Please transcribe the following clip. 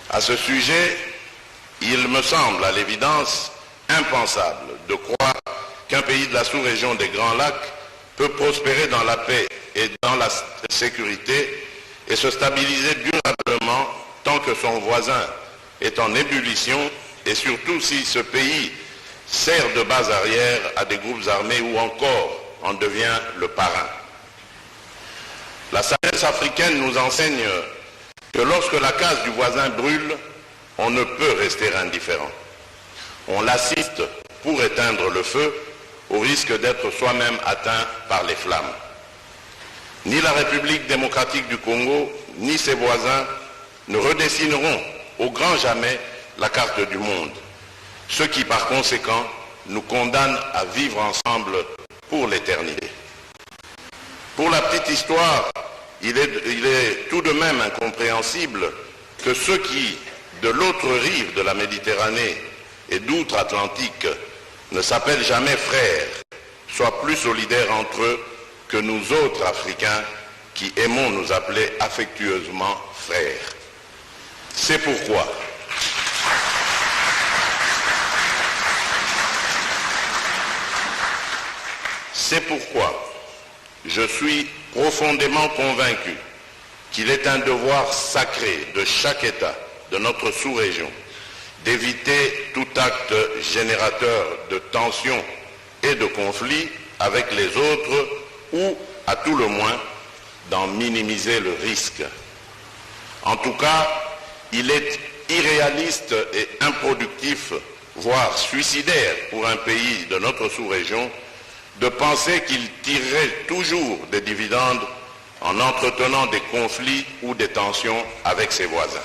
À ce sujet, il me semble à l'évidence impensable de croire qu'un pays de la sous-région des Grands Lacs peut prospérer dans la paix et dans la sécurité et se stabiliser durablement tant que son voisin est en ébullition et surtout si ce pays sert de base arrière à des groupes armés ou encore en devient le parrain. La sagesse africaine nous enseigne que lorsque la case du voisin brûle, on ne peut rester indifférent. On l'assiste pour éteindre le feu au risque d'être soi-même atteint par les flammes. Ni la République démocratique du Congo, ni ses voisins ne redessineront au grand jamais la carte du monde, ce qui par conséquent nous condamne à vivre ensemble pour l'éternité. Pour la petite histoire, il est tout de même incompréhensible que ceux qui, de l'autre rive de la Méditerranée et d'outre-Atlantique, ne s'appellent jamais frères, soient plus solidaires entre eux que nous autres Africains qui aimons nous appeler affectueusement frères. C'est pourquoi je suis profondément convaincu qu'il est un devoir sacré de chaque État de notre sous-région d'éviter tout acte générateur de tensions et de conflits avec les autres ou, à tout le moins, d'en minimiser le risque. En tout cas, il est irréaliste et improductif, voire suicidaire pour un pays de notre sous-région, de penser qu'il tirerait toujours des dividendes en entretenant des conflits ou des tensions avec ses voisins.